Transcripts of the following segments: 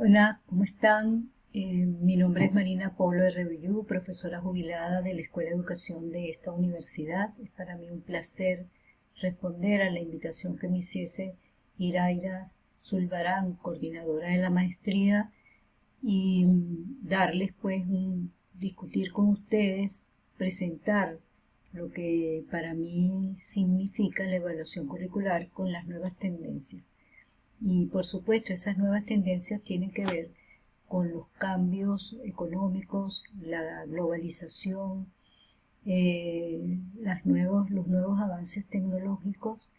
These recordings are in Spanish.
Hola, ¿cómo están? Mi nombre es Marina Polo de Rebellú, profesora jubilada de la Escuela de Educación de esta universidad. Es para mí un placer responder a la invitación que me hiciese Iraira Zulbarán, coordinadora de la maestría, y darles discutir con ustedes, presentar lo que para mí significa la evaluación curricular con las nuevas tendencias. Y por supuesto, esas nuevas tendencias tienen que ver con los cambios económicos, la globalización, los nuevos avances tecnológicos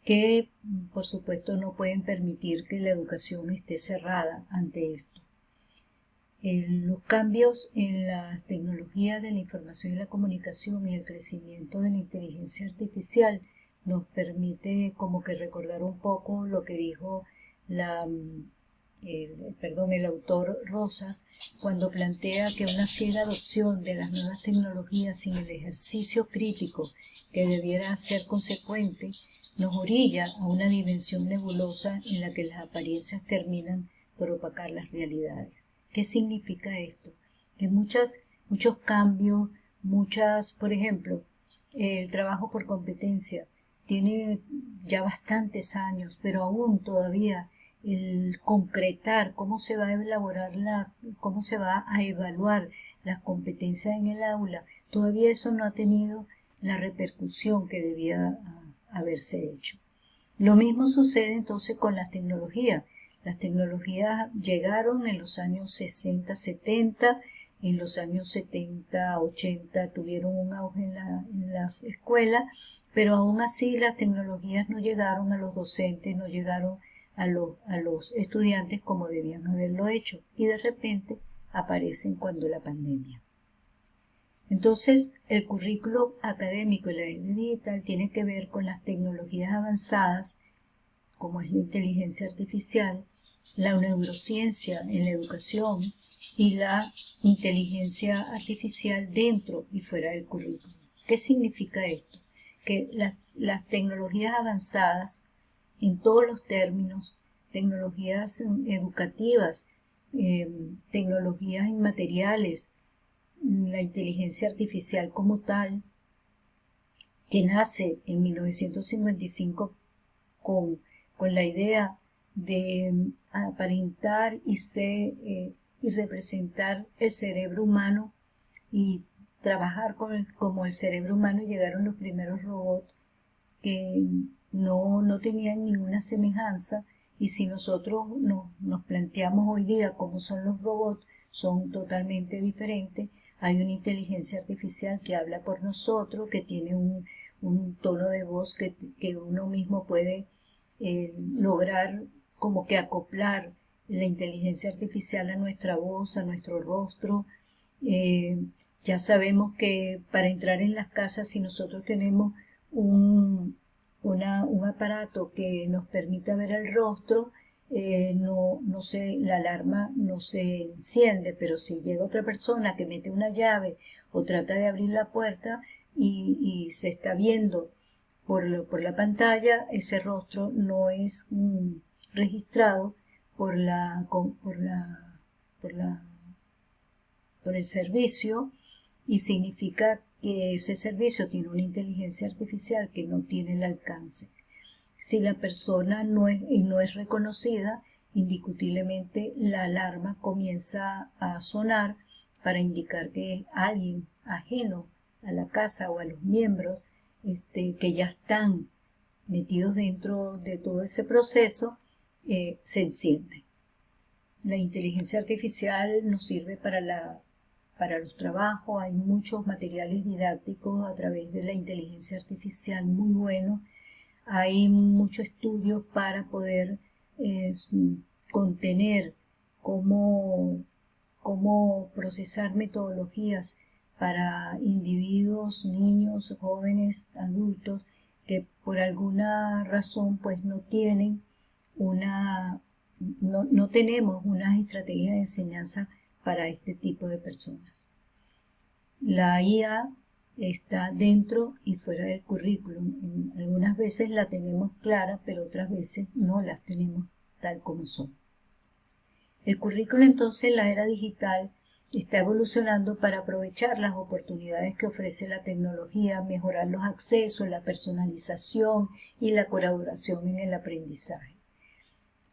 que, por supuesto, no pueden permitir que la educación esté cerrada ante esto. Los cambios en la tecnología de la información y la comunicación y el crecimiento de la inteligencia artificial nos permite como que recordar un poco lo que dijo el autor Rosas cuando plantea que una ciega adopción de las nuevas tecnologías sin el ejercicio crítico que debiera ser consecuente nos orilla a una dimensión nebulosa en la que las apariencias terminan por opacar las realidades. ¿Qué significa esto? Que muchos cambios, por ejemplo, el trabajo por competencia tiene ya bastantes años, pero aún todavía el concretar cómo se va a cómo se va a evaluar las competencias en el aula, todavía eso no ha tenido la repercusión que debía haberse hecho. Lo mismo sucede entonces con las tecnologías. Las tecnologías llegaron en los años 60, 70, en los años 70, 80 tuvieron un auge en las escuelas, pero aún así las tecnologías no llegaron a los docentes, no llegaron a los estudiantes como debían haberlo hecho, y de repente aparecen cuando la pandemia. Entonces, el currículo académico y la era digital tiene que ver con las tecnologías avanzadas, como es la inteligencia artificial, la neurociencia en la educación y la inteligencia artificial dentro y fuera del currículo. ¿Qué significa esto? Que las tecnologías avanzadas en todos los términos, tecnologías educativas, tecnologías inmateriales, la inteligencia artificial como tal, que nace en 1955 con la idea de aparentar y representar el cerebro humano y trabajar como el cerebro humano, y llegaron los primeros robots que no tenían ninguna semejanza, y si nosotros nos planteamos hoy día cómo son los robots, son totalmente diferentes. Hay una inteligencia artificial que habla por nosotros, que tiene un tono de voz que uno mismo puede lograr como que acoplar la inteligencia artificial a nuestra voz, a nuestro rostro. Eh, ya sabemos que para entrar en las casas, si nosotros tenemos un aparato que nos permita ver el rostro, la alarma no se enciende, pero si llega otra persona que mete una llave o trata de abrir la puerta y se está viendo por la pantalla, ese rostro no es registrado por por la, por el servicio, y significa que ese servicio tiene una inteligencia artificial que no tiene el alcance. Si la persona no es reconocida, indiscutiblemente la alarma comienza a sonar para indicar que es alguien ajeno a la casa o a los miembros que ya están metidos dentro de todo ese proceso, se enciende. La inteligencia artificial nos sirve para los trabajos. Hay muchos materiales didácticos a través de la inteligencia artificial muy buenos. Hay muchos estudios para poder contener cómo procesar metodologías para individuos, niños, jóvenes, adultos, que por alguna razón pues no tenemos una estrategia de enseñanza para este tipo de personas. La IA está dentro y fuera del currículum. Algunas veces la tenemos clara, pero otras veces no las tenemos tal como son. El currículo entonces en la era digital está evolucionando para aprovechar las oportunidades que ofrece la tecnología, mejorar los accesos, la personalización y la colaboración en el aprendizaje.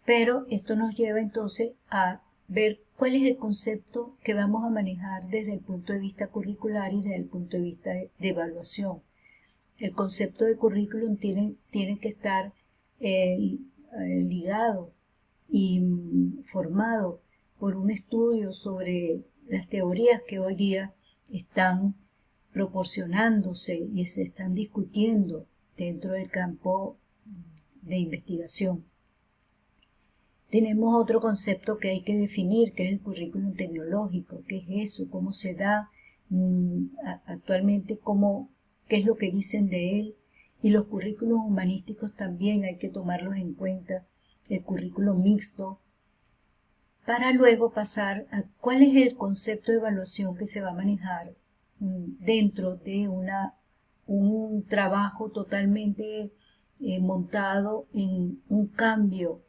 Pero esto nos lleva entonces a ver cuál es el concepto que vamos a manejar desde el punto de vista curricular y desde el punto de vista de evaluación. El concepto de currículum tiene que estar ligado y formado por un estudio sobre las teorías que hoy día están proporcionándose y se están discutiendo dentro del campo de investigación. Tenemos otro concepto que hay que definir, que es el currículum tecnológico. ¿Qué es eso? ¿Cómo se da actualmente? ¿Qué es lo que dicen de él? Y los currículos humanísticos también hay que tomarlos en cuenta. El currículum mixto, para luego pasar a cuál es el concepto de evaluación que se va a manejar dentro de un trabajo totalmente montado en un cambio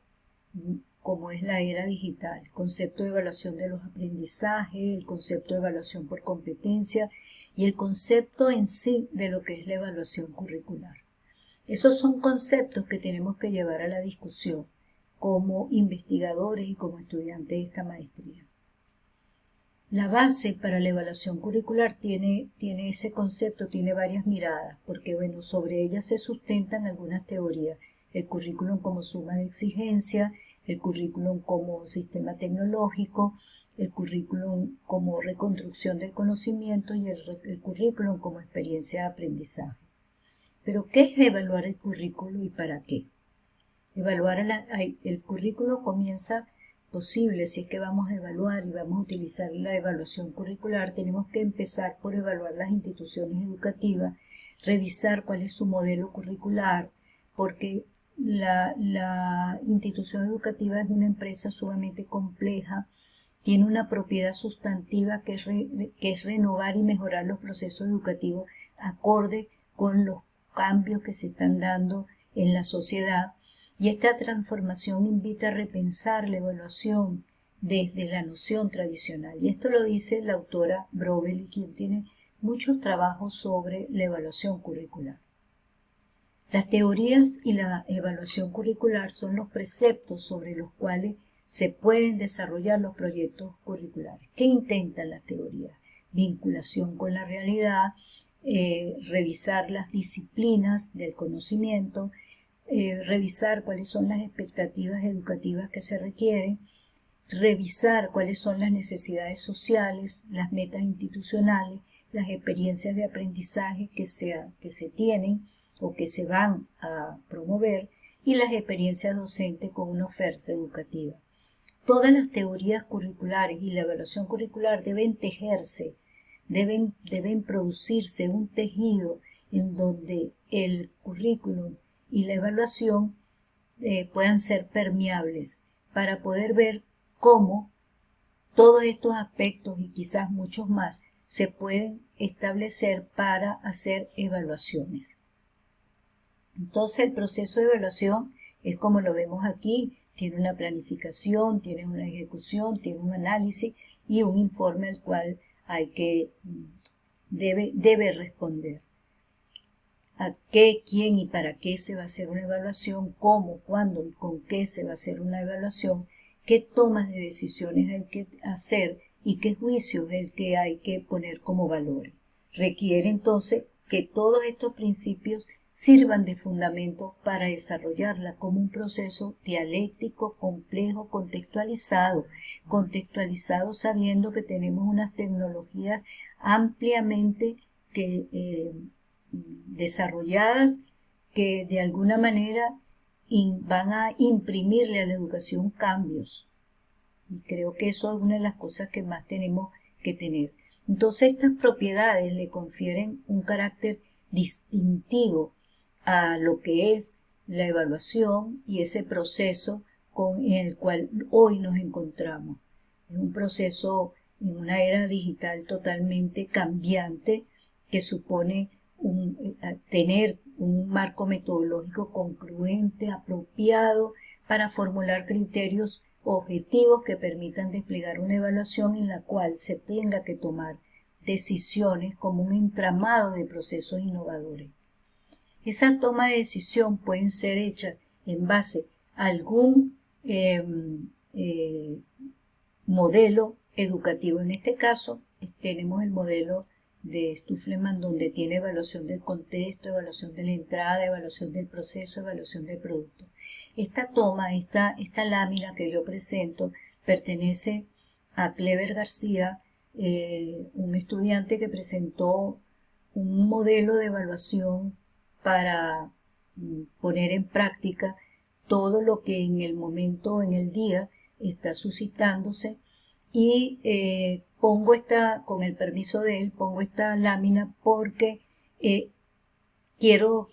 como es la era digital, el concepto de evaluación de los aprendizajes, el concepto de evaluación por competencia y el concepto en sí de lo que es la evaluación curricular. Esos son conceptos que tenemos que llevar a la discusión como investigadores y como estudiantes de esta maestría. La base para la evaluación curricular tiene ese concepto, tiene varias miradas, porque bueno, sobre ella se sustentan algunas teorías. El currículum como suma de exigencia, el currículum como sistema tecnológico, el currículum como reconstrucción del conocimiento y el currículum como experiencia de aprendizaje. Pero, ¿qué es evaluar el currículo y para qué? El currículo comienza posible, si es que vamos a evaluar y vamos a utilizar la evaluación curricular, tenemos que empezar por evaluar las instituciones educativas, revisar cuál es su modelo curricular, porque la institución educativa es una empresa sumamente compleja, tiene una propiedad sustantiva que es renovar y mejorar los procesos educativos acorde con los cambios que se están dando en la sociedad, y esta transformación invita a repensar la evaluación desde la noción tradicional. Y esto lo dice la autora Brovelli, quien tiene muchos trabajos sobre la evaluación curricular. Las teorías y la evaluación curricular son los preceptos sobre los cuales se pueden desarrollar los proyectos curriculares. ¿Qué intentan las teorías? Vinculación con la realidad, revisar las disciplinas del conocimiento, revisar cuáles son las expectativas educativas que se requieren, revisar cuáles son las necesidades sociales, las metas institucionales, las experiencias de aprendizaje que se tienen o que se van a promover y las experiencias docentes con una oferta educativa. Todas las teorías curriculares y la evaluación curricular deben tejerse, deben producirse un tejido en donde el currículum y la evaluación puedan ser permeables para poder ver cómo todos estos aspectos y quizás muchos más se pueden establecer para hacer evaluaciones. Entonces el proceso de evaluación es como lo vemos aquí, tiene una planificación, tiene una ejecución, tiene un análisis y un informe al cual debe responder. A qué, quién y para qué se va a hacer una evaluación, cómo, cuándo y con qué se va a hacer una evaluación, qué tomas de decisiones hay que hacer y qué juicios es el que hay que poner como valores. Requiere entonces que todos estos principios sirvan de fundamento para desarrollarla como un proceso dialéctico, complejo, contextualizado sabiendo que tenemos unas tecnologías ampliamente desarrolladas que de alguna manera van a imprimirle a la educación cambios. Y creo que eso es una de las cosas que más tenemos que tener. Entonces estas propiedades le confieren un carácter distintivo a lo que es la evaluación y ese proceso en el cual hoy nos encontramos. Es un proceso en una era digital totalmente cambiante que supone tener un marco metodológico congruente, apropiado para formular criterios objetivos que permitan desplegar una evaluación en la cual se tenga que tomar decisiones como un entramado de procesos innovadores. Esa toma de decisión pueden ser hechas en base a algún modelo educativo. En este caso, tenemos el modelo de Stufleman, donde tiene evaluación del contexto, evaluación de la entrada, evaluación del proceso, evaluación del producto. Esta toma, esta lámina que yo presento, pertenece a Clever García, un estudiante que presentó un modelo de evaluación para poner en práctica todo lo que en el momento, en el día, está suscitándose, y con el permiso de él, pongo esta lámina porque quiero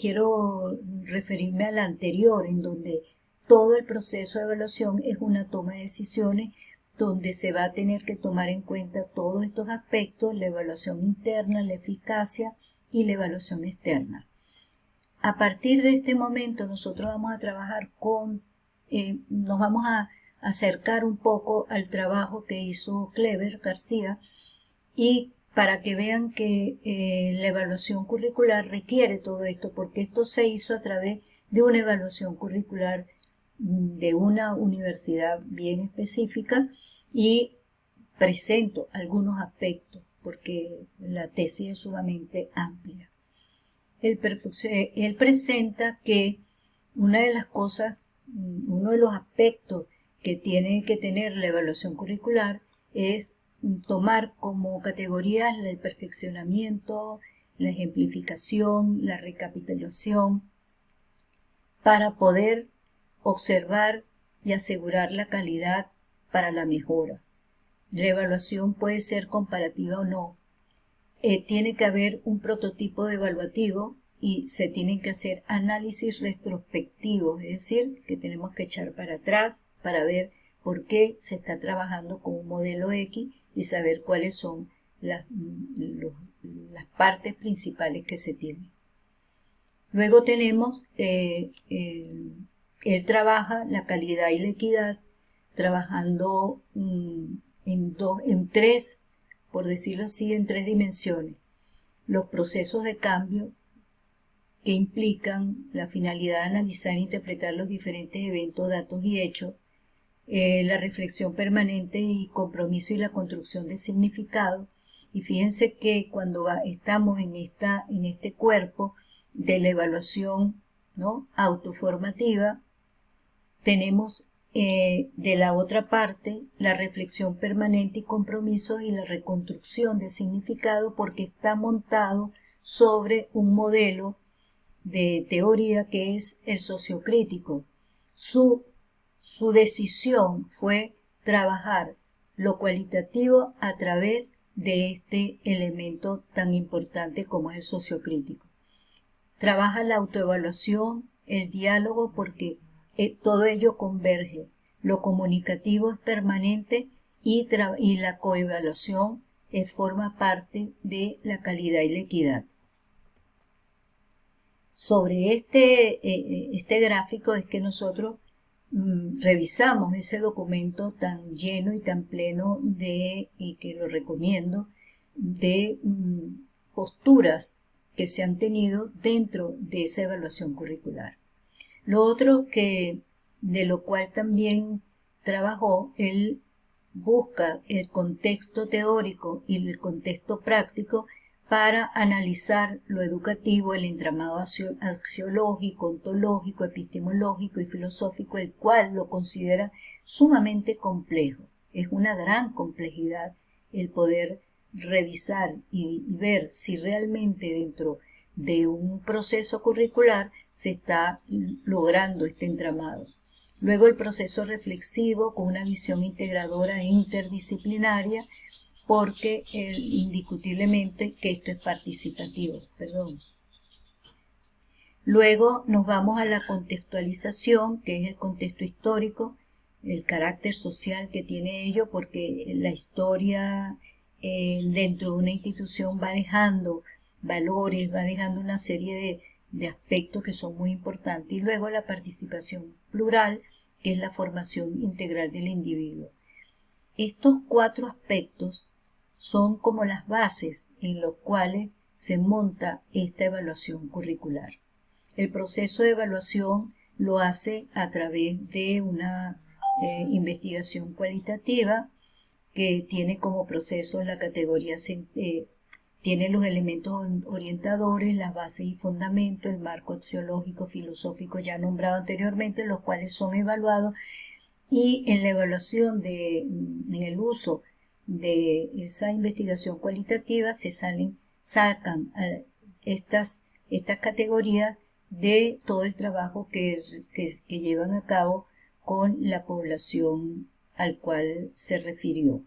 referirme a la anterior, en donde todo el proceso de evaluación es una toma de decisiones donde se va a tener que tomar en cuenta todos estos aspectos: la evaluación interna, la eficacia y la evaluación externa. A partir de este momento nosotros vamos a trabajar nos vamos a acercar un poco al trabajo que hizo Clever García, y para que vean que la evaluación curricular requiere todo esto, porque esto se hizo a través de una evaluación curricular de una universidad bien específica, y presento algunos aspectos porque la tesis es sumamente amplia. Él presenta que una de las cosas, uno de los aspectos que tiene que tener la evaluación curricular es tomar como categorías el perfeccionamiento, la ejemplificación, la recapitulación, para poder observar y asegurar la calidad para la mejora. La evaluación puede ser comparativa o no. Tiene que haber un prototipo de evaluativo y se tienen que hacer análisis retrospectivos, es decir, que tenemos que echar para atrás para ver por qué se está trabajando con un modelo X y saber cuáles son las partes principales que se tienen. Luego tenemos, él trabaja la calidad y la equidad trabajando en tres, por decirlo así, en tres dimensiones: los procesos de cambio, que implican la finalidad de analizar e interpretar los diferentes eventos, datos y hechos, la reflexión permanente y compromiso y la construcción de significado. Y fíjense que cuando estamos en este cuerpo de la evaluación, ¿no?, autoformativa, tenemos de la otra parte la reflexión permanente y compromiso y la reconstrucción de significado, porque está montado sobre un modelo de teoría que es el sociocrítico. Su decisión fue trabajar lo cualitativo a través de este elemento tan importante como es el sociocrítico. Trabaja la autoevaluación, el diálogo, porque todo ello converge. Lo comunicativo es permanente y la coevaluación forma parte de la calidad y la equidad. Sobre este gráfico es que nosotros revisamos ese documento tan lleno y tan pleno y que lo recomiendo, de posturas que se han tenido dentro de esa evaluación curricular. Lo otro de lo cual también trabajó, él busca el contexto teórico y el contexto práctico para analizar lo educativo, el entramado axiológico, ontológico, epistemológico y filosófico, el cual lo considera sumamente complejo. Es una gran complejidad el poder revisar y ver si realmente dentro de un proceso curricular se está logrando este entramado. Luego el proceso reflexivo con una visión integradora e interdisciplinaria, porque indiscutiblemente que esto es participativo. Luego nos vamos a la contextualización, que es el contexto histórico, el carácter social que tiene ello, porque la historia dentro de una institución va dejando valores, va dejando una serie de aspectos que son muy importantes. Y luego la participación plural, que es la formación integral del individuo. Estos 4 aspectos son como las bases en los cuales se monta esta evaluación curricular. El proceso de evaluación lo hace a través de una investigación cualitativa que tiene como proceso la categoría, tiene los elementos orientadores, las bases y fundamentos, el marco axiológico, filosófico ya nombrado anteriormente, los cuales son evaluados, y en la evaluación en el uso de esa investigación cualitativa se sacan estas categorías de todo el trabajo que llevan a cabo con la población al cual se refirió.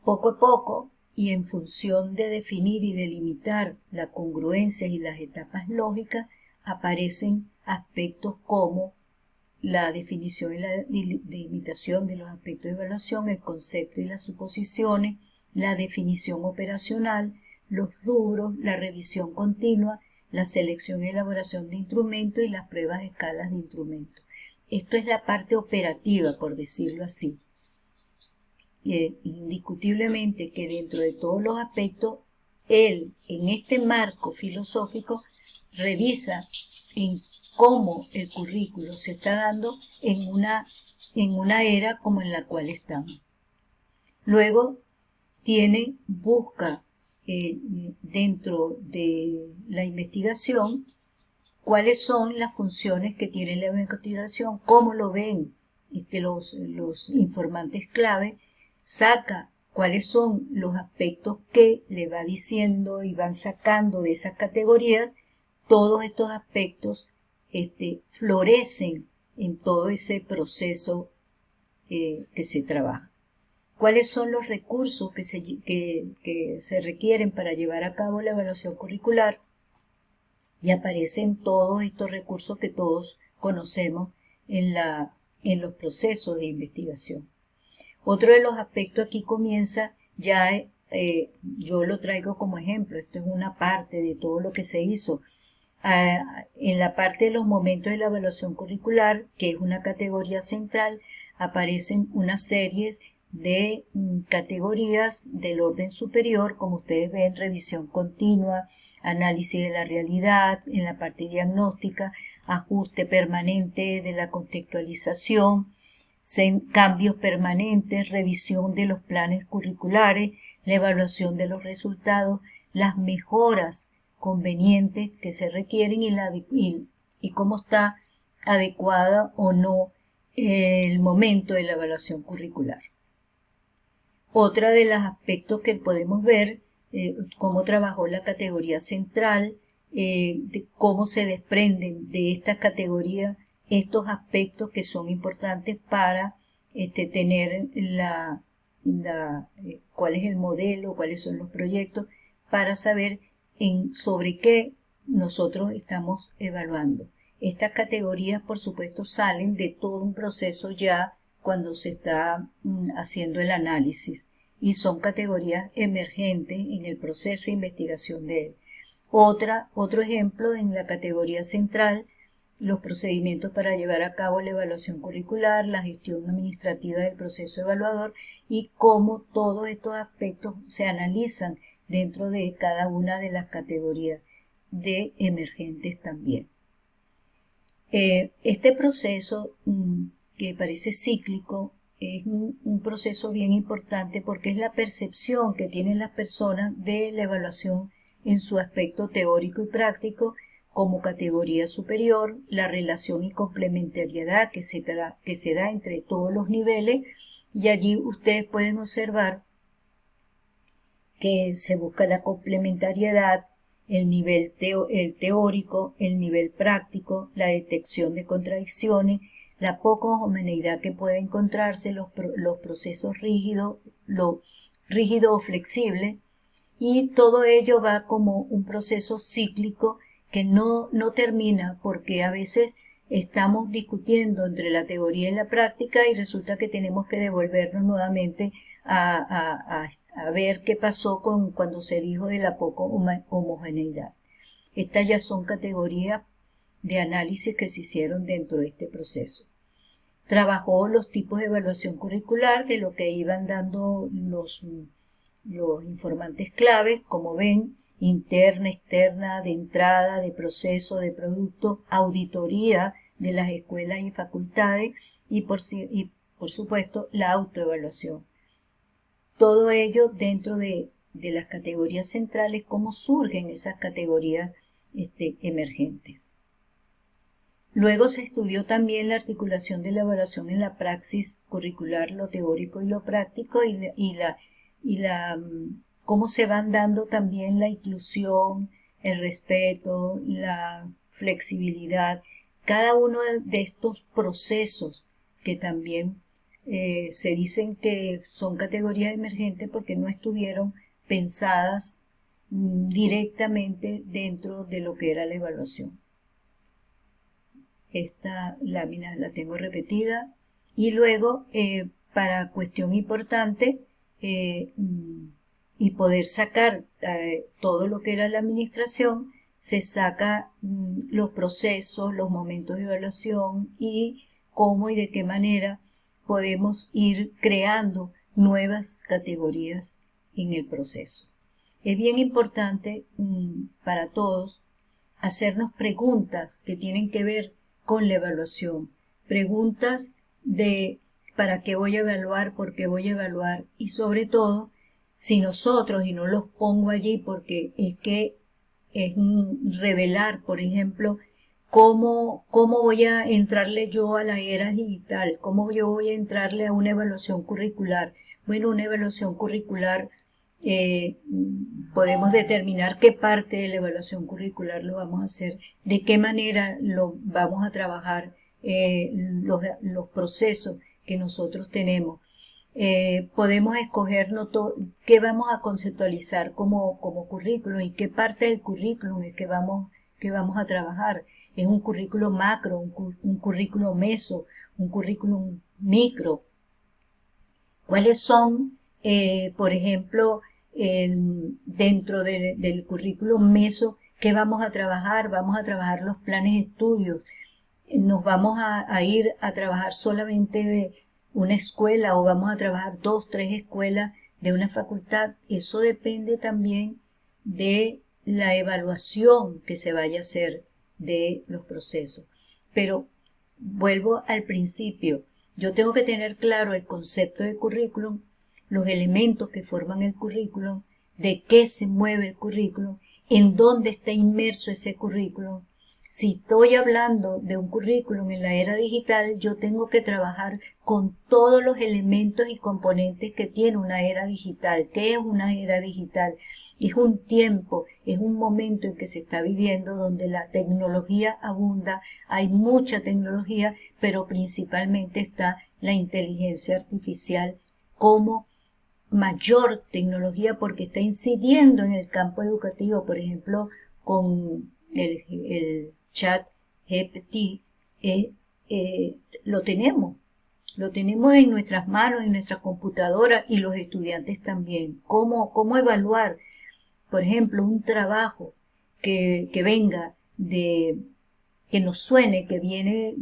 Poco a poco, y en función de definir y delimitar la congruencia y las etapas lógicas, aparecen aspectos como la definición y la delimitación de los aspectos de evaluación, el concepto y las suposiciones, la definición operacional, los rubros, la revisión continua, la selección y elaboración de instrumentos y las pruebas de escalas de instrumentos. Esto es la parte operativa, por decirlo así. Indiscutiblemente que dentro de todos los aspectos, él, en este marco filosófico, revisa en cómo el currículo se está dando en una era como en la cual estamos. Luego busca dentro de la investigación cuáles son las funciones que tiene la investigación, cómo lo ven los informantes clave, saca cuáles son los aspectos que le va diciendo y van sacando de esas categorías. Todos estos aspectos florecen en todo ese proceso que se trabaja. ¿Cuáles son los recursos que se requieren para llevar a cabo la evaluación curricular? Y aparecen todos estos recursos que todos conocemos en los procesos de investigación. Otro de los aspectos aquí comienza, yo lo traigo como ejemplo, esto es una parte de todo lo que se hizo. En la parte de los momentos de la evaluación curricular, que es una categoría central, aparecen una serie de categorías del orden superior, como ustedes ven, revisión continua, análisis de la realidad, en la parte diagnóstica, ajuste permanente de la contextualización, cambios permanentes, revisión de los planes curriculares, la evaluación de los resultados, las mejoras convenientes que se requieren y cómo está adecuada o no el momento de la evaluación curricular. Otra de los aspectos que podemos ver, cómo trabajó la categoría central, de cómo se desprenden de esta categoría estos aspectos que son importantes para tener cuál es el modelo, cuáles son los proyectos, para saber sobre qué nosotros estamos evaluando. Estas categorías, por supuesto, salen de todo un proceso ya cuando se está haciendo el análisis, y son categorías emergentes en el proceso de investigación de él. Otro ejemplo en la categoría central, los procedimientos para llevar a cabo la evaluación curricular, la gestión administrativa del proceso evaluador y cómo todos estos aspectos se analizan dentro de cada una de las categorías de emergentes también. Este proceso que parece cíclico es un proceso bien importante porque es la percepción que tienen las personas de la evaluación en su aspecto teórico y práctico como categoría superior, la relación y complementariedad que se da entre todos los niveles, y allí ustedes pueden observar que se busca la complementariedad, el nivel el teórico, el nivel práctico, la detección de contradicciones, la poca homogeneidad que puede encontrarse, los procesos rígidos, lo rígido o flexible, y todo ello va como un proceso cíclico que no termina, porque a veces estamos discutiendo entre la teoría y la práctica y resulta que tenemos que devolvernos nuevamente a ver qué pasó cuando se dijo de la poca homogeneidad. Estas ya son categorías de análisis que se hicieron dentro de este proceso. Trabajó los tipos de evaluación curricular de lo que iban dando los informantes clave, como ven, interna, externa, de entrada, de proceso, de producto, auditoría de las escuelas y facultades y por supuesto la autoevaluación. Todo ello dentro de las categorías centrales, cómo surgen esas categorías emergentes. Luego se estudió también la articulación de la evaluación en la praxis curricular, lo teórico y lo práctico, cómo se van dando también la inclusión, el respeto, la flexibilidad, cada uno de estos procesos que también se dicen que son categorías emergentes porque no estuvieron pensadas directamente dentro de lo que era la evaluación. Esta lámina la tengo repetida y luego para cuestión importante y poder sacar todo lo que era la administración, se saca los procesos, los momentos de evaluación y cómo y de qué manera podemos ir creando nuevas categorías en el proceso. Es bien importante para todos hacernos preguntas que tienen que ver con la evaluación, preguntas de ¿para qué voy a evaluar? ¿Por qué voy a evaluar? Y sobre todo, si nosotros, y no los pongo allí porque es que es revelar, por ejemplo, cómo voy a entrarle yo a la era digital, cómo yo voy a entrarle a una evaluación curricular. Bueno, una evaluación curricular podemos determinar qué parte de la evaluación curricular lo vamos a hacer, de qué manera lo vamos a trabajar, los procesos que nosotros tenemos. Podemos escoger qué vamos a conceptualizar como currículum y qué parte del currículum es que vamos a trabajar. Es un currículum macro, un currículum meso, un currículum micro. ¿Cuáles son, por ejemplo, dentro del currículum meso, qué vamos a trabajar? Vamos a trabajar los planes de estudios. Nos vamos a ir a trabajar solamente una escuela o vamos a trabajar 2, 3 escuelas de una facultad. Eso depende también de la evaluación que se vaya a hacer de los procesos. Pero vuelvo al principio. Yo tengo que tener claro el concepto de currículum, los elementos que forman el currículum, de qué se mueve el currículum, en dónde está inmerso ese currículum. Si estoy hablando de un currículum en la era digital, yo tengo que trabajar con todos los elementos y componentes que tiene una era digital. ¿Qué es una era digital? Es un tiempo, es un momento en que se está viviendo donde la tecnología abunda, hay mucha tecnología, pero principalmente está la inteligencia artificial como mayor tecnología porque está incidiendo en el campo educativo, por ejemplo, con el chat GPT, lo tenemos en nuestras manos, en nuestras computadoras y los estudiantes también. ¿Cómo evaluar, por ejemplo, un trabajo que venga que nos suene, que viene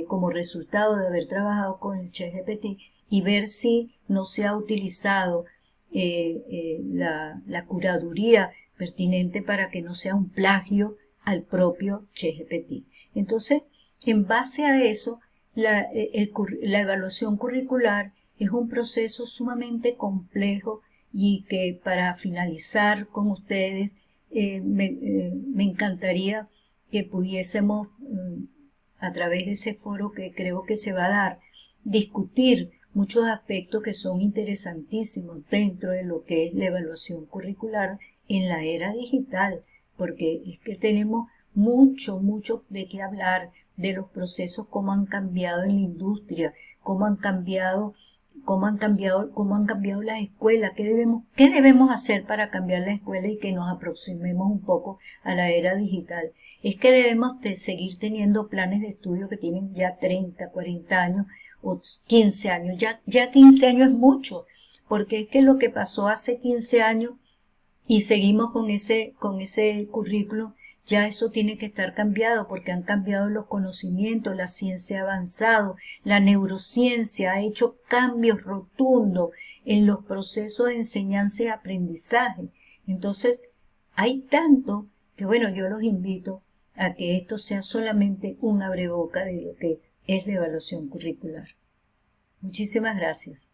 como resultado de haber trabajado con el ChatGPT y ver si no se ha utilizado la curaduría pertinente para que no sea un plagio al propio ChatGPT. Entonces, en base a eso, la evaluación curricular es un proceso sumamente complejo y que para finalizar con ustedes me encantaría que pudiésemos, a través de ese foro que creo que se va a dar, discutir muchos aspectos que son interesantísimos dentro de lo que es la evaluación curricular en la era digital, porque es que tenemos mucho de qué hablar de los procesos, cómo han cambiado en la industria, cómo han cambiado las escuelas, qué debemos hacer para cambiar la escuela y que nos aproximemos un poco a la era digital. Es que debemos seguir teniendo planes de estudio que tienen ya 30, 40 años o 15 años. Ya 15 años es mucho, porque es que lo que pasó hace 15 años y seguimos con ese currículo Ya eso tiene que estar cambiado porque han cambiado los conocimientos, la ciencia ha avanzado, la neurociencia ha hecho cambios rotundos en los procesos de enseñanza y aprendizaje. Entonces, hay tanto que, bueno, yo los invito a que esto sea solamente un abreboca de lo que es la evaluación curricular. Muchísimas gracias.